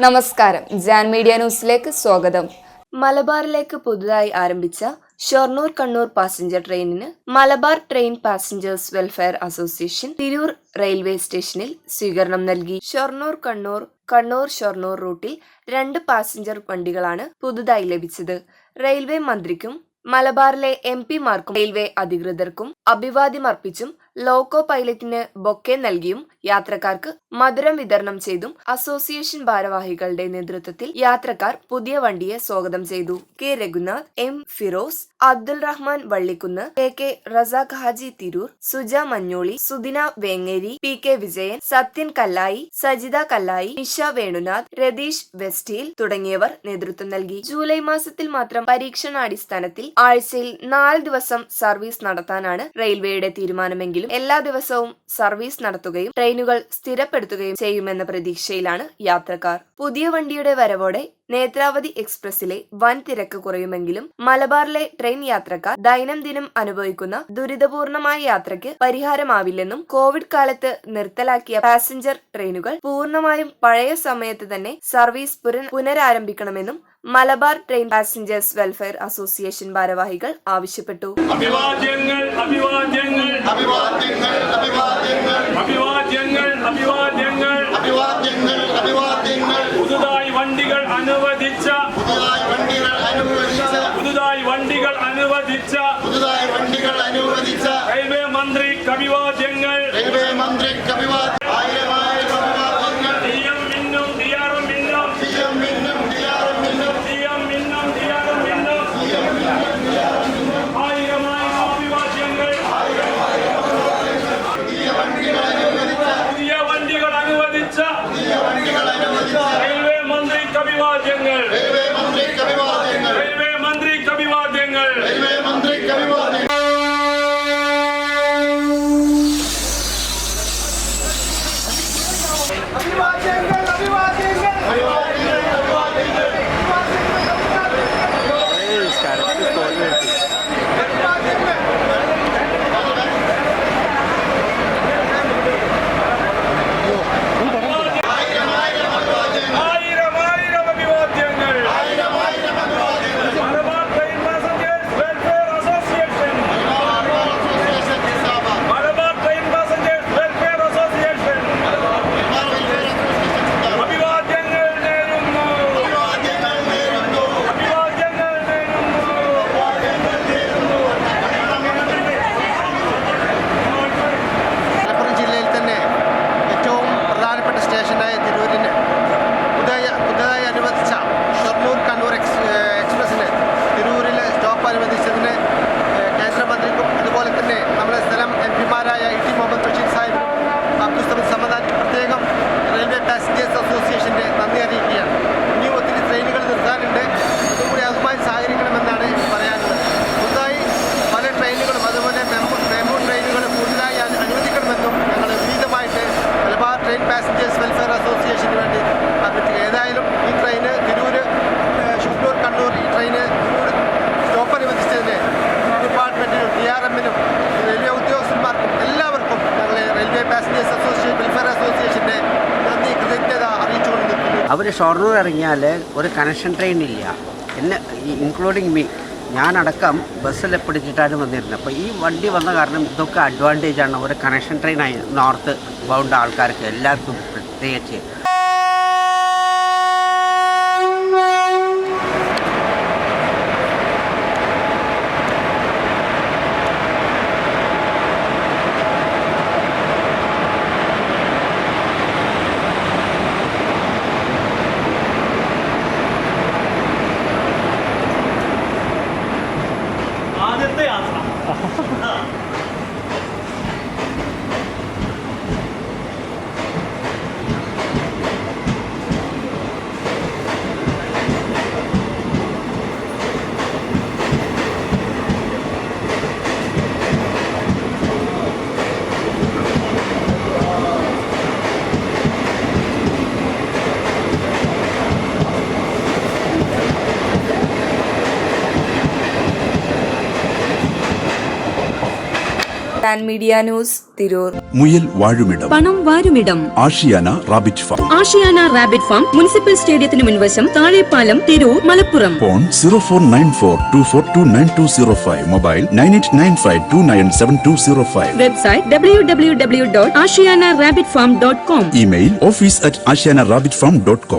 നമസ്കാരം, ജാൻ മീഡിയ ന്യൂസിലേക്ക് സ്വാഗതം. മലബാറിലേക്ക് പുതുതായി ആരംഭിച്ച ഷൊർണൂർ കണ്ണൂർ പാസഞ്ചർ ട്രെയിനിന് Malabar train passengers welfare association Tirur railway സ്റ്റേഷനിൽ സ്വീകരണം നൽകി. ഷൊർണൂർ കണ്ണൂർ, കണ്ണൂർ ഷൊർണൂർ റൂട്ടിൽ 2 പാസഞ്ചർ വണ്ടികളാണ് പുതുതായി ലഭിച്ചത്. റെയിൽവേ മന്ത്രിക്കും മലബാറിലെ എംപിമാർക്കും റെയിൽവേ അധികൃതർക്കും അഭിവാദ്യമർപ്പിച്ചും ലോക്കോ പൈലറ്റിന് ബൊക്കെ നൽകിയും യാത്രക്കാർക്ക് മധുരം വിതരണം ചെയ്തും അസോസിയേഷൻ ഭാരവാഹികളുടെ നേതൃത്വത്തിൽ യാത്രക്കാർ പുതിയ വണ്ടിയെ സ്വാഗതം ചെയ്തു. K Raghunath, M Firoz, Abdul Rahman Vallikkunnu, K Razak Haji Tirur, Suja Manjoli, Sudina Vengeri, P K Vijayan, Sathyan Kallayi, Sajitha Kallayi, Nisha Venunath, Ratheesh വെസ്റ്റീൽ തുടങ്ങിയവർ നേതൃത്വം നൽകി. ജൂലൈ മാസത്തിൽ മാത്രം പരീക്ഷണാടിസ്ഥാനത്തിൽ ആഴ്ചയിൽ 4 ദിവസം സർവീസ് നടത്താനാണ് റെയിൽവേയുടെ തീരുമാനമെങ്കിലും എല്ലാ ദിവസവും സർവീസ് നടത്തുകയും ട്രെയിനുകൾ സ്ഥിരപ്പെടുത്തുകയും ചെയ്യുമെന്ന പ്രതീക്ഷയിലാണ് യാത്രക്കാർ. പുതിയ വണ്ടിയുടെ വരവോടെ നേത്രാവതി എക്സ്പ്രസിലെ വൻ തിരക്ക് കുറയുമെങ്കിലും മലബാറിലെ ട്രെയിൻ യാത്രക്കാർ ദൈനംദിനം അനുഭവിക്കുന്ന ദുരിതപൂർണമായ യാത്രയ്ക്ക് പരിഹാരമാവില്ലെന്നും കോവിഡ് കാലത്ത് നിർത്തലാക്കിയ പാസഞ്ചർ ട്രെയിനുകൾ പൂർണ്ണമായും പഴയ സമയത്ത് തന്നെ സർവീസ് പുനരാരംഭിക്കണമെന്നും Malabar train passengers welfare association ഭാരവാഹികൾ ആവശ്യപ്പെട്ടു. അഭിവാദ്യങ്ങൾ അഭിവാദ്യങ്ങൾ അഭിവാദ്യങ്ങൾ അഭിവാദ്യങ്ങൾ അഭിവാദ്യങ്ങൾ അഭിവാദ്യങ്ങൾ അഭിവാദ്യങ്ങൾ അഭിവാദ്യങ്ങൾ പുതുതായി വണ്ടികൾ അനുവദിച്ച പുതുതായി വണ്ടികൾ അനുവദിച്ച പുതുതായി വണ്ടികൾ അനുവദിച്ച പുതുതായി വണ്ടികൾ അനുവദിച്ച റെയിൽവേ മന്ത്രിക്ക് അഭിവാദ്യങ്ങൾ റെയിൽവേ മന്ത്രിക്ക് അഭിവാദ്യം. പാസഞ്ചേഴ്സ് വെൽഫെയർ അസോസിയേഷന് വേണ്ടി അഭ്യർത്ഥിക്കുക. ഏതായാലും ഈ ട്രെയിന് തിരൂര് ഷൊർണൂർ കണ്ണൂർ ഈ ട്രെയിന് സ്റ്റോപ്പ് അനുവദിച്ചതിന് ഡിപ്പാർട്ട്മെന്റിനും DRMനും റെയിൽവേ ഉദ്യോഗസ്ഥന്മാർക്കും എല്ലാവർക്കും ഞങ്ങൾ റെയിൽവേ പാസഞ്ചേഴ്സ് അസോസിയേഷൻ വെൽഫെയർ അസോസിയേഷന്റെ നന്ദി കൃതജ്ഞത അറിയിച്ചുകൊണ്ട് നിൽക്കുന്നു. അവർ ഷൊർണൂർ ഇറങ്ങിയാൽ ഒരു കണക്ഷൻ ട്രെയിൻ ഇല്ല, എന്നെ ഇൻക്ലൂഡിങ് മീ, ഞാനടക്കം ബസ്സിൽ പിടിച്ചിട്ടാണ് വന്നിരുന്നത്. അപ്പോൾ ഈ വണ്ടി വന്ന കാരണം ഇതൊക്കെ അഡ്വാൻറ്റേജാണ്. ഒരു കണക്ഷൻ ട്രെയിനായി നോർത്ത് ബൗണ്ട് ആൾക്കാർക്ക് എല്ലാവർക്കും പ്രത്യേകിച്ച്. Pan Media News, Tirur. മുയൽ വാഴുമിടം, പണം വാരുമിടം, Ashiyana rabbit farm. Ashiyana rabbit farm, municipal സ്റ്റേഡിയത്തിന് മുൻവശം, Thazhepalam, Tirur, Malappuram. Phone 049424292005. Mobile 9895297205. Website www.ashiyanarabbitfarm.com. Email office@ashiyanarabbitfarm.com.